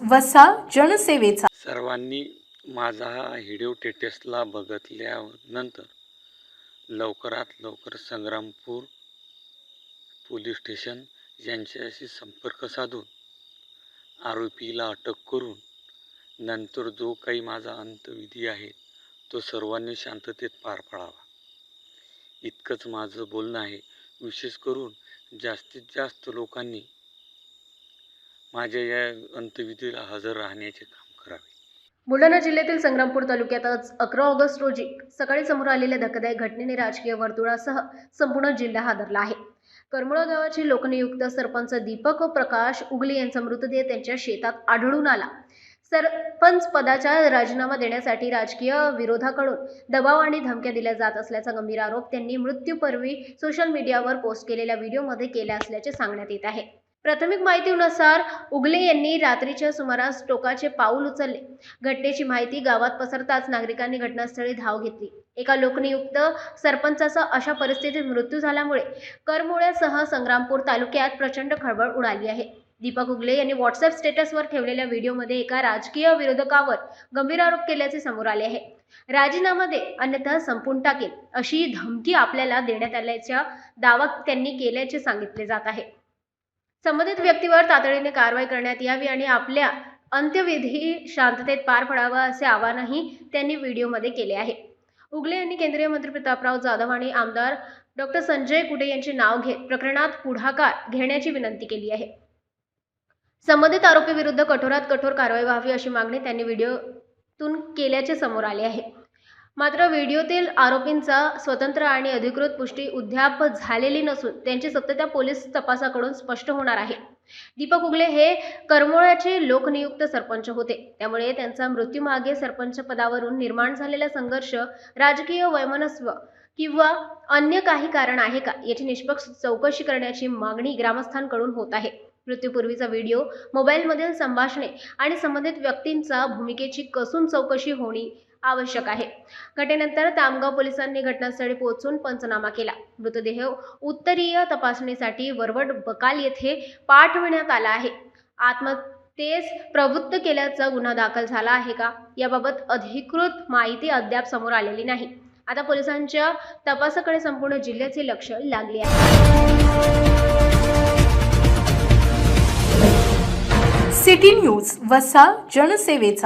वसा जनसेवेचा। सर्वांनी माझा हा व्हिडिओ टेटेसला बघितल्यानंतर लवकरात लवकर संग्रामपूर पोलीस स्टेशन यांच्याशी संपर्क साधून आरोपीला अटक करून नंतर जो काही माझा अंत्यविधी आहे तो सर्वांनी शांततेत पार पाडावा, इतकंच माझं बोलणं आहे। विशेष करून जास्तीत जास्त लोकांनी माझ्या या अंत्यविधीला हजर राहण्याचे काम करावे। बुलढाणा जिल्ह्यातील संग्रामपूर तालुक्यात आज 11 ऑगस्ट रोजी सकाळी समोर आलेल्या धक्कादायक घटनेने राजकीय वर्तुळासह संपूर्ण जिल्हा हादरला आहे। करमुळा गावाचे लोकनियुक्त सरपंच दीपक प्रकाश उगले यांचा मृतदेह त्यांच्या शेतात आढळून आला। सरपंच पदाचा राजीनामा देण्यासाठी राजकीय विरोधाकडून दबाव आणि धमक्या दिल्या जात असल्याचा गंभीर आरोप त्यांनी मृत्यूपूर्वी सोशल मीडियावर पोस्ट केलेल्या व्हिडिओमध्ये केला असल्याचे सांगण्यात येत आहे। प्राथमिक माहितीनुसार उगले यांनी रात्रीच्या सुमारास टोकाचे पाऊल उचलले। घटनेची माहिती गावात पसरताच नागरिकांनी घटनास्थळी धाव घेतली। एका लोकनियुक्त सरपंचाचा अशा परिस्थितीत मृत्यू झाल्यामुळे करमुळ्यासह संग्रामपूर तालुक्यात प्रचंड खळबळ उडाली आहे। दीपक उगले यांनी व्हॉट्सअप स्टेटसवर ठेवलेल्या व्हिडिओमध्ये एका राजकीय विरोधकावर गंभीर आरोप केल्याचे समोर आले आहे। राजीनामा दे अन्यथा संपून टाकेल अशी धमकी आपल्याला देण्यात आल्याचा दावा त्यांनी केल्याचे सांगितले जात आहे। संबंधित व्यक्तीवर तातडीने कारवाई करण्यात यावी आणि आपल्या अंत्यविधी शांततेत पार पडावा असे आवाहनही त्यांनी व्हिडिओमध्ये केले आहे। उगले यांनी केंद्रीय मंत्री प्रतापराव जाधव आणि आमदार डॉक्टर संजय कुटे यांचे नाव घेत प्रकरणात पुढाकार घेण्याची विनंती केली आहे। संबंधित आरोपी विरुद्ध कठोरात कठोर कारवाई व्हावी अशी मागणी त्यांनी व्हिडिओतून केल्याचे समोर आले आहे। मात्र व्हिडिओतील आरोपींचा स्वतंत्र आणि अधिकृत पुष्टी अद्याप झालेली नसून त्यांची सत्यता पोलीस तपासाकडून स्पष्ट होणार आहे। दीपक उगले हे करमुळ्याचे लोकनियुक्त सरपंच होते, त्यामुळे त्यांचा मृत्यूमागे सरपंच पदावरून निर्माण झालेला संघर्ष, राजकीय वैमनस्य किंवा अन्य काही कारण आहे का याची निष्पक्ष चौकशी करण्याची मागणी ग्रामस्थांकडून होत आहे। मृत्यूपूर्वीचा व्हिडिओ, मोबाईलमधील संभाषणे आणि संबंधित व्यक्तींचा भूमिकेची कसून चौकशी होणे आवश्यक आहे। घटनेनंतर तामगाव पोलिसांनी घटनास्थळी पोहोचून पंचनामा केला। मृतदेह उत्तरीय तपासणीसाठी वरवड बकाल येथे पाठविण्यात आला आहे। आत्महत्येस प्रवृत्त केल्याचा गुन्हा दाखल झाला आहे का याबाबत अधिकृत माहिती अद्याप समोर आलेली नाही। आता पोलिसांच्या तपासाकडे संपूर्ण जिल्ह्याचे लक्ष लागले आहे। सिटी न्यूज वसा जनसेवेचा।